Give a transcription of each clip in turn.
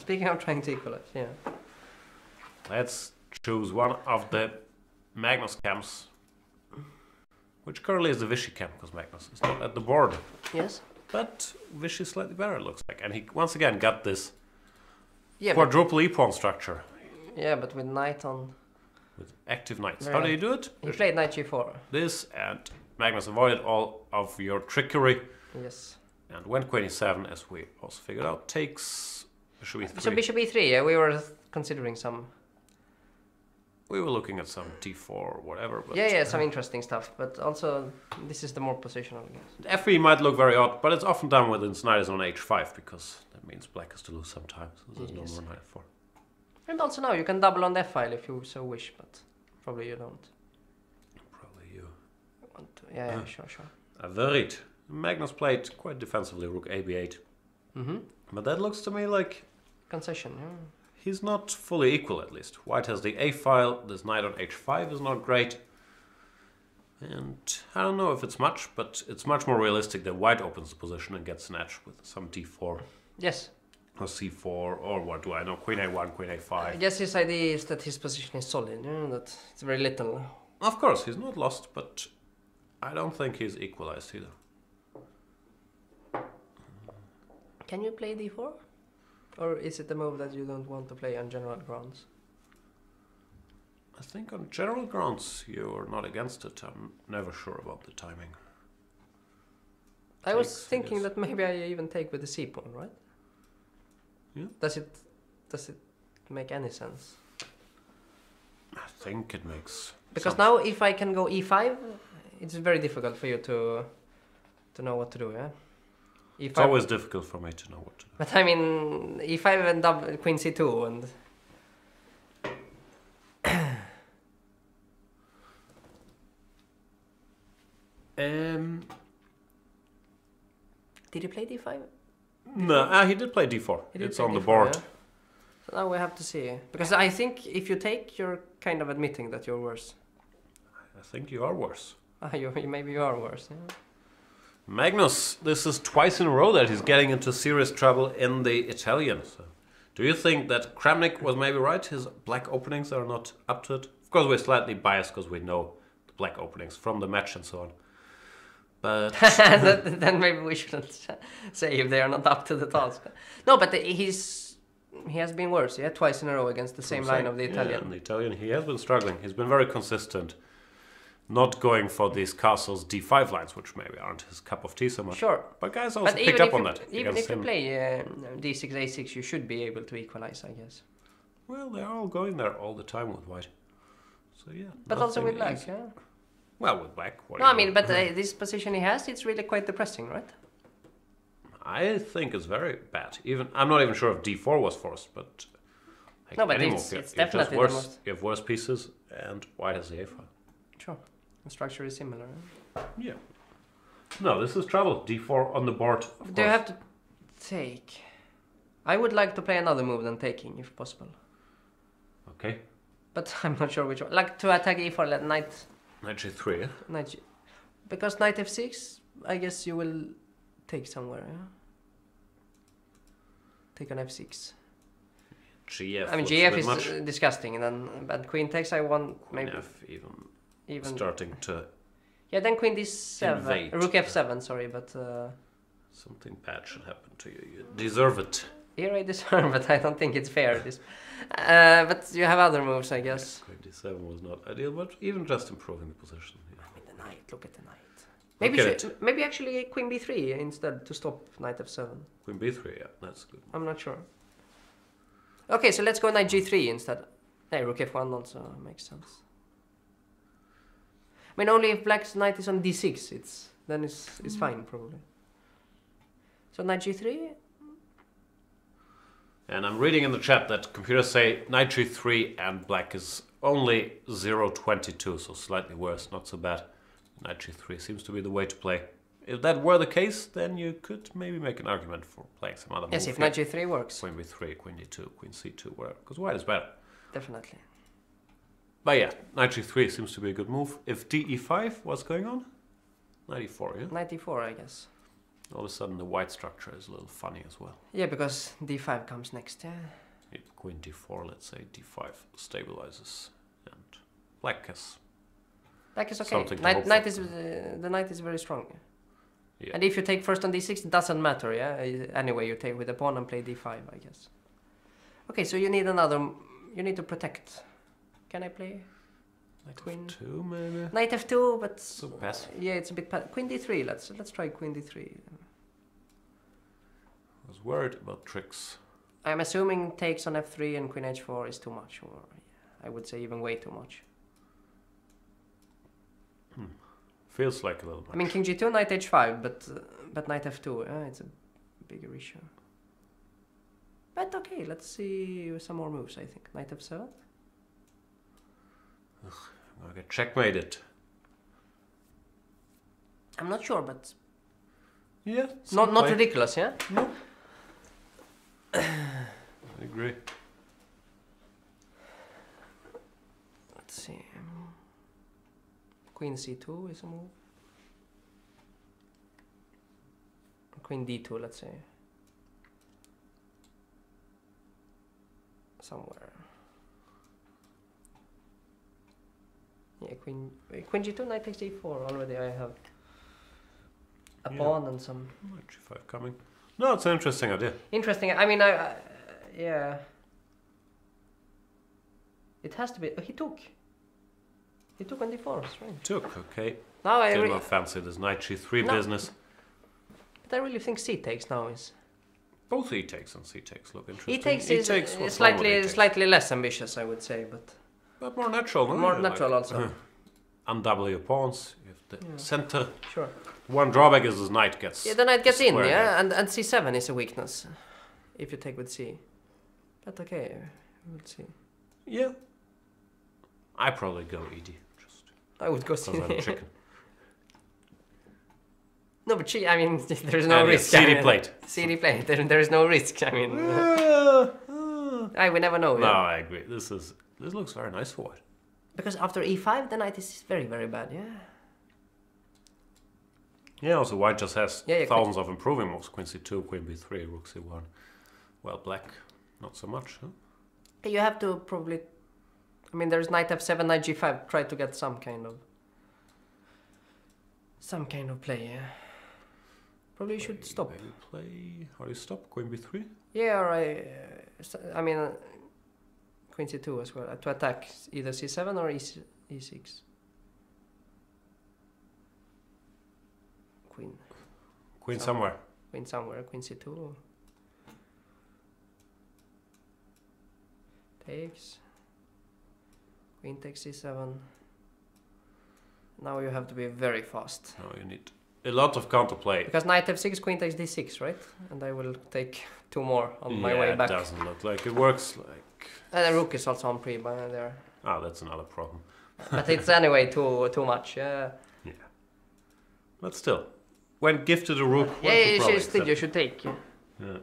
speaking of trying to equalize, yeah. Let's choose one of the Magnus camps, which currently is the Vichy camp, because Magnus is not at the board. Yes. But Vichy is slightly better, it looks like. And he once again got this Yeah, quadruple E-pawn structure. Yeah, but with knight on... With active knights. Very How do you do it? He played knight g4. This, and Magnus avoided all of your trickery. Yes. And when queen e7, as we also figured out, takes bishop e3. So bishop e3, yeah, we were considering some... We were looking at some d4 or whatever. But yeah, some interesting stuff, but also this is the more positional, I guess. FE might look very odd, but it's often done when its knight is on h5, because that means black has to lose some time. So there's no more knight f4. And also now you can double on the f-file if you so wish, but probably you don't. Probably you want to. Yeah, sure. Averred. Magnus played quite defensively, rook a b8. But that looks to me like... concession, yeah. He's not fully equal, at least. White has the a-file, this knight on h5 is not great. And I don't know if it's much, but it's much more realistic that white opens the position and gets an edge with some d4. Yes. Or c4, or what do I know, queen a1, queen a5. I guess his idea is that his position is solid, that it's very little. Of course, he's not lost, but I don't think he's equalized either. Can you play d4? Or is it a move that you don't want to play on general grounds? I think on general grounds you're not against it. I'm never sure about the timing. I was thinking that maybe I even take with the c-pawn, right? Yeah. Does it make any sense? I think it makes because now if I can go e5, it's very difficult for you to know what to do, yeah? E5, it's always difficult for me to know what to do. But I mean, e5 and double queen c2 and... Did he play d5? No, he did play d4. It's on the board. Yeah? So now we have to see. Because I think if you take, you're kind of admitting that you're worse. I think you are worse. Maybe you are worse, yeah. Magnus, this is twice in a row that he's getting into serious trouble in the Italian. So, do you think that Kramnik was maybe right? His black openings are not up to it? Of course, we're slightly biased because we know the black openings from the match and so on. But then maybe we shouldn't say if they are not up to the task. No, but he has been worse. Yeah, twice in a row against the same line of the Italian. Yeah, in the Italian, he has been struggling. He's been very consistent. Not going for these castles d5 lines, which maybe aren't his cup of tea so much. Sure. But guys also picked up on that. Even if you play d6, a6, you should be able to equalize, I guess. Well, they're all going there all the time with white. So yeah. But also with black, yeah? Well, with black. No, I mean, but this position he has, it's really quite depressing, right? I think it's very bad. I'm not even sure if d4 was forced, but... Like no, but it's definitely worse, the most... You have worse pieces, and white has the a-file. Sure. The structure is similar. Yeah. No, this is trouble. d4 on the board. Do you have to take? I would like to play another move than taking, if possible. Okay. But I'm not sure which one. Like to attack e4, let knight. Knight g3. Yeah? Knight g. Because knight f6, I guess you will take somewhere. Yeah? Take on f6. GF. I mean, GF is disgusting, and then but queen takes. I want maybe. Queen F even starting to. Yeah, then queen d7, invade. rook f7. Sorry, but. Something bad should happen to you. You deserve it. Here I deserve it. I don't think it's fair. But you have other moves, I guess. Queen d7 was not ideal, but even just improving the position. Yeah. I mean, the knight. Look at the knight. Maybe actually queen b3 instead to stop knight f7. Queen b3, yeah, that's good. I'm not sure. Okay, so let's go knight g3 instead. Hey, rook f1 also makes sense. I mean, only if black's knight is on d6, then it's fine probably. So knight g3. And I'm reading in the chat that computers say knight g3 and black is only 0.22, so slightly worse, not so bad. Knight g3 seems to be the way to play. If that were the case, then you could maybe make an argument for playing some other move. Yes, if knight g3 works. Queen b3, queen d2, queen c2, whatever. Because white is better. Definitely. But yeah, knight g3 seems to be a good move. If d e5, what's going on? Knight e4, yeah? Knight e4, I guess. All of a sudden the white structure is a little funny as well. Yeah, because d5 comes next, yeah. If queen d4, let's say d5 stabilizes, and black has Black is okay. something to Knight, hope knight for. is the knight is very strong. Yeah. And if you take first on d6, it doesn't matter, yeah. Anyway, you take with the pawn and play d5, I guess. Okay, so you need another. You need to protect. Can I play? Knight Queen. f2 maybe. Knight f2, but So passive. yeah, it's a bit queen d3. Let's try queen d3. I was worried about tricks. I'm assuming takes on f3 and queen h4 is too much, or I would say even way too much. Feels like a little much. I mean, king g2, knight h5, but knight f2, it's a bigger issue. But okay, let's see some more moves. I think knight f7. I'm gonna get checkmated. I'm not sure, but Yeah. not play. ridiculous, yeah. No. I agree. Let's see. Queen c2 is a move. Queen d2, let's say. Somewhere. Yeah, queen g2, knight takes d4. Already I have a pawn and some. Knight g5 coming. No, it's an interesting idea. Interesting. I mean, yeah. It has to be. He took. He took on d4, right? Took, okay. Now I Did not fancy this knight g3 No. business. But I really think c takes now is. Both e takes and c takes look interesting. E takes E is takes was normal e takes. slightly less ambitious, I would say, but More natural, no? more natural also. Undouble your pawns. You have the center. Sure. One drawback is his knight gets. Yeah, the knight gets in, square yeah, there. and c7 is a weakness if you take with c. But okay, we'll see. Yeah. I probably go ed. Just I would go c. because I'm a chicken. No, but I mean, there's no And risk. CD I mean, plate. CD plate. There is no risk. I mean, we never know. No, Yeah? I agree. This looks very nice for white. Because after e5, the knight is very, very bad. Yeah. Yeah, also white just has Yeah, thousands of improving moves. Queen c2, queen b3, rook c1. Well, black, not so much. Huh? You have to probably. I mean, there's knight f7, knight g5. Try to get some kind of play. Yeah. Probably you should stop. Maybe play. How do you stop? Queen b3. Yeah, or I mean, queen c2 as well to attack either c7 or e6. Queen somewhere. Queen somewhere. Queen c2 takes. Queen takes c7. Now you have to be very fast. No, you need a lot of counterplay. Because knight f6, queen takes d6, right? And I will take 2 more on my way back. It doesn't look like it works. Like And the rook is also on pre by there. that's another problem. But it's anyway too much. Yeah. Yeah, but still, when gifted a rook, Yeah, one could you probably should, still accept you it. should take. Yeah,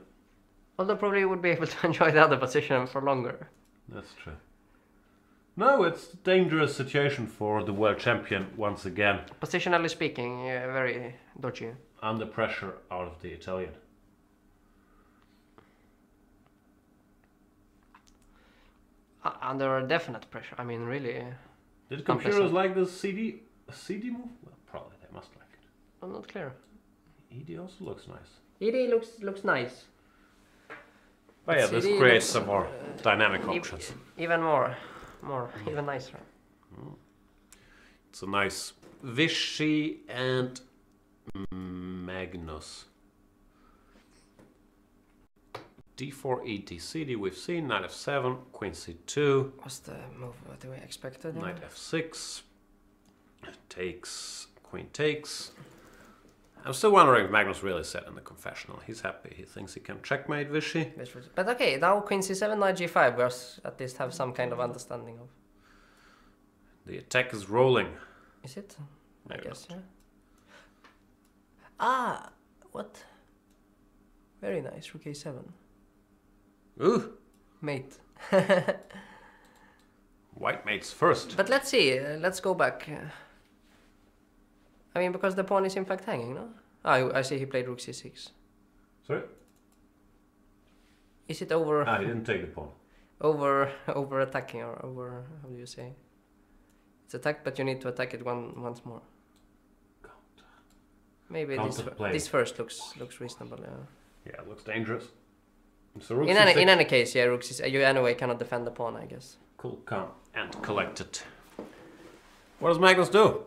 Although probably you would be able to enjoy the other position for longer. that's true. No, it's a dangerous situation for the world champion once again. Positionally speaking, very dodgy. Under pressure out of the Italian. Under definite pressure. I mean, really. Did Unpleasant. computers like this CD move? Well, probably they must like it. I'm not clear. ED also looks nice. ED looks nice. But yeah, this CD creates looks, some more dynamic options. Even more, even nicer. It's a nice Vichy and Magnus. D4, ET, CD we've seen, knight f7, queen c2, What's the move that we expected? knight f6, takes, queen takes. I'm still wondering if Magnus really said in the confessional. He's happy. He thinks he can checkmate Vichy. But okay, now queen c7, knight g5. We at least have some kind of understanding of. The attack is rolling. Is it? Maybe I guess, not. yeah. Ah, what? Very nice, rook a7. Ooh, Mate. white mates first. But let's see, let's go back. I mean, because the pawn is in fact hanging, no? I see he played rook c6. Sorry? Is it over? He didn't take the pawn. over attacking, or over, how do you say? It's attack, but you need to attack it once more. Maybe this first looks reasonable. Yeah. Yeah, it looks dangerous. So rook in c6. any case, yeah, rook c6. You anyway cannot defend the pawn, I guess. Cool, calm, and collected. What does Magnus do?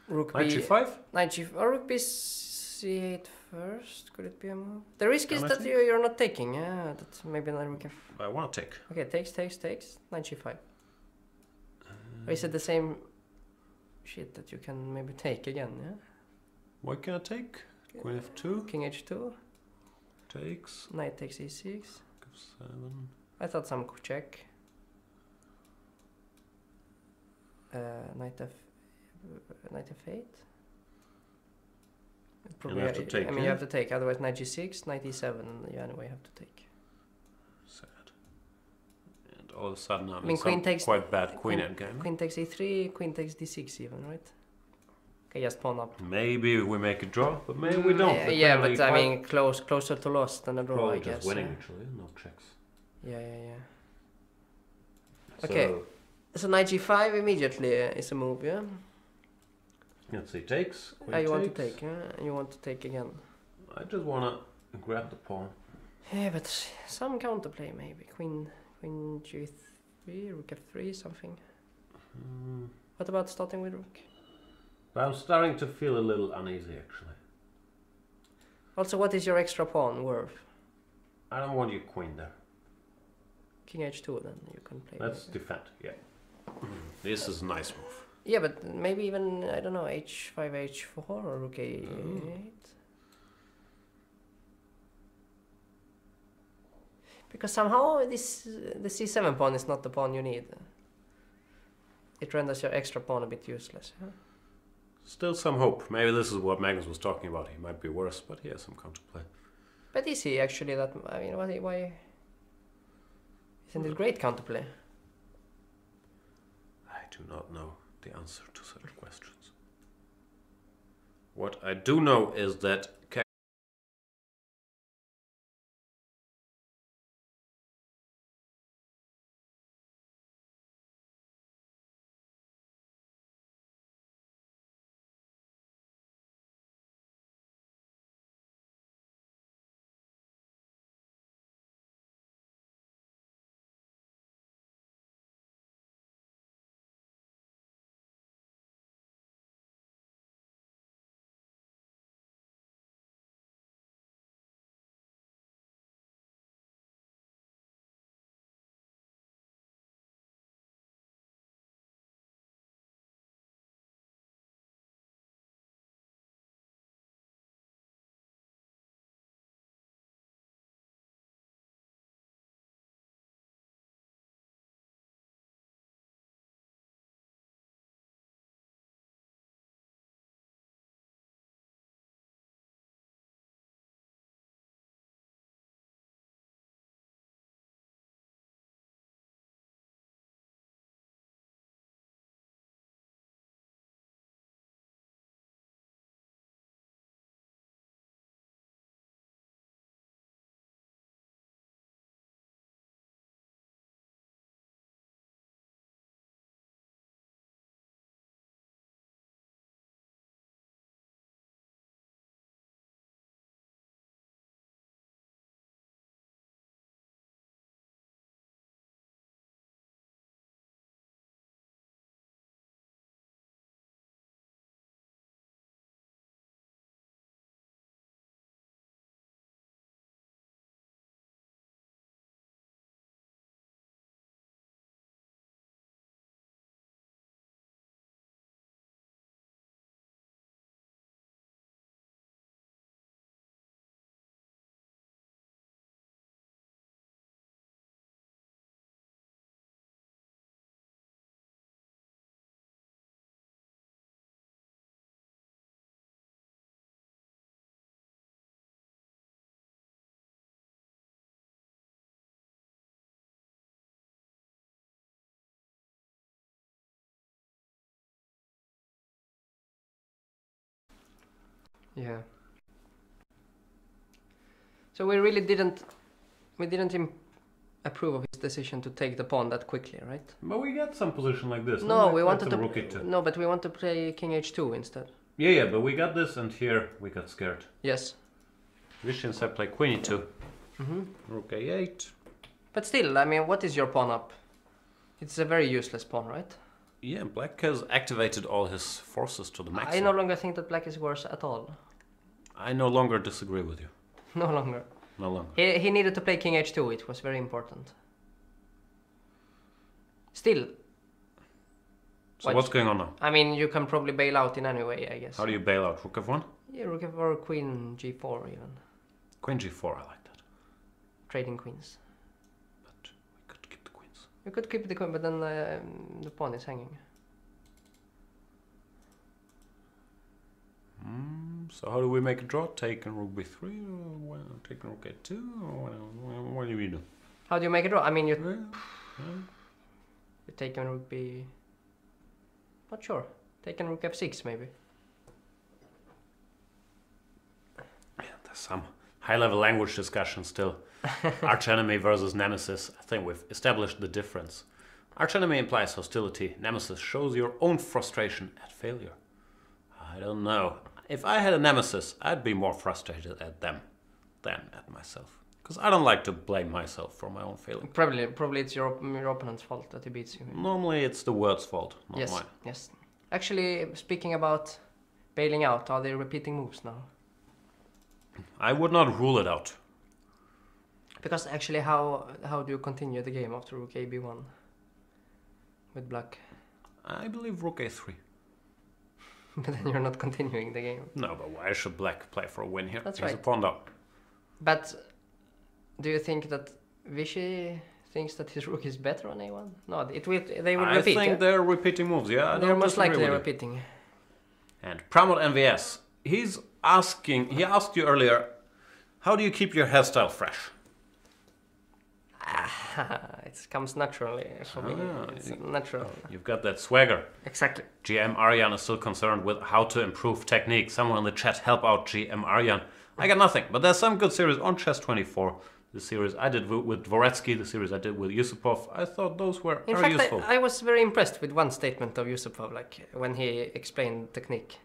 Rook Knight g5? Knight g5, or rook b8 first. Could it be a move? The risk is Can I that take? you're not taking. Yeah, that's maybe not rook f. I want to take. Okay, takes. Knight g5. Or is it the same shit that you can maybe take again? Yeah. What can I take? Queen f2. King h2. Takes. Knight takes e6. f7. I thought some check. Knight f8. You have to take. I mean, you have to take. Otherwise, knight g6, knight e7, and you anyway have to take. Sad. And all of a sudden, I'm I mean, in queen some takes quite bad queen endgame. Queen takes e3, queen takes d6 even, right? Okay, just pawn up. Maybe we make a draw, but maybe we don't. Yeah, but I mean, closer to loss than a draw, probably I guess. just winning actually, no checks. Yeah. So, Okay. So knight g5 immediately is a move, yeah? let's see, takes. Queen You want to takes. take, yeah? You want to take again. I just wanna grab the pawn. Yeah, but some counterplay maybe. Queen g3, rook f3, something. What about starting with rook? But I'm starting to feel a little uneasy actually. Also, what is your extra pawn worth? I don't want your queen there. King h2 then, you can play. Let's defend, yeah. This is a nice move. Yeah, but maybe even, I don't know, h5, h4 or rook a8. Because somehow the c7 pawn is not the pawn you need. It renders your extra pawn a bit useless. Yeah? Still some hope. Maybe this is what Magnus was talking about. He might be worse, but he has some counterplay. But is he actually that? I mean, why? Isn't it great counterplay? I do not know the answer to such questions. What I do know is that Yeah. So we really didn't approve of his decision to take the pawn that quickly, right? But we got some position like this. No, Like we wanted to. rook e2. No, but we want to play king h2 instead. Yeah, but we got this, and here we got scared. Yes. Vishy instead play queen e2. Rook a8. But still, I mean, what is your pawn up? It's a very useless pawn, right? Yeah, black has activated all his forces to the maximum. I no longer think that black is worse at all. I no longer disagree with you. No longer. No longer. He needed to play king h2. It was very important. Still. So what's going on now? I mean, you can probably bail out in any way, I guess. How do you bail out? Rook f1? Yeah, rook f4 or queen g4 even. Queen g4, I like that. Trading queens. But we could keep the queens. You could keep the queen, but then the pawn is hanging. So how do we make a draw? Taking rook b3 or taking rook a2? Or what do we do? How do you make a draw? I mean, you take rook b... Not sure. Taking rook f6 maybe. Yeah, there's some high-level language discussion still. Archenemy versus nemesis. I think we've established the difference. Archenemy implies hostility. Nemesis shows your own frustration at failure. I don't know. If I had a nemesis, I'd be more frustrated at them than at myself. Because I don't like to blame myself for my own failing. Probably it's your opponent's fault that he beats you. Normally it's the word's fault, not yes, mine. Yes. Actually, speaking about bailing out, are they repeating moves now? I would not rule it out. Because actually, how do you continue the game after rook a b1 with black? I believe rook a3. But then you're not continuing the game. No, but why should black play for a win here? That's He's right. a pawn down. But do you think that Vishy thinks that his rook is better on a1? No, they will repeat. I think they're repeating moves, yeah. They're most likely repeating. And Pramod NVS, he asked you earlier, how do you keep your hairstyle fresh? It comes naturally for me. It's natural. You've got that swagger. Exactly. GM Aryan is still concerned with how to improve technique. Someone in the chat help out GM Aryan. I got nothing, but there's some good series on Chess24. The series I did with Dvoretsky, the series I did with Yusupov. I thought those were very useful. In fact, I was very impressed with one statement of Yusupov, like when he explained technique.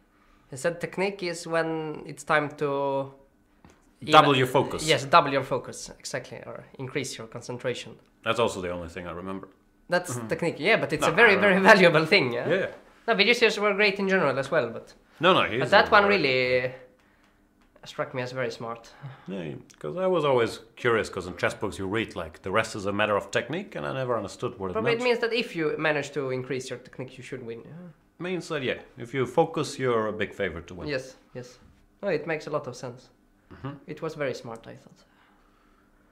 He said technique is when it's time to... Double your focus. Yes, double your focus, exactly, or increase your concentration. That's also the only thing I remember. That's technique, yeah, but it's a very, very valuable thing, yeah? Yeah. No, video series were great in general as well, but... But that one really struck me as very smart. Yeah, because I was always curious, because in chess books you read, like, the rest is a matter of technique, and I never understood what it meant. Probably it means that if you manage to increase your technique, you should win. Means that, yeah, if you focus, you're a big favorite to win. Yes, yes. No, it makes a lot of sense. It was very smart, I thought.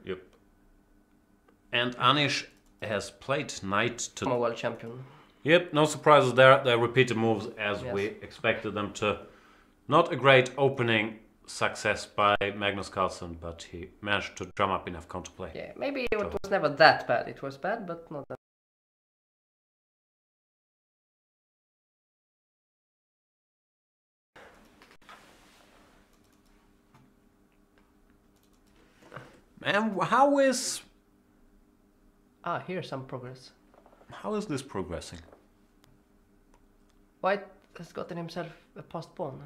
Yep. And Anish has played knight to... World champion. Yep, no surprises there. They repeated moves as we expected them to. Not a great opening success by Magnus Carlsen, but he managed to drum up enough counterplay. Yeah, maybe it was never that bad. It was bad, but not that. And how is... here's some progress. How is this progressing? White has gotten himself a passed pawn.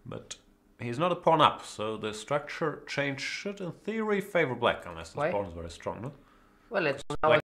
But he's not a pawn up, so the structure change should in theory favor black, unless this pawn is very strong, no? Well, it's Black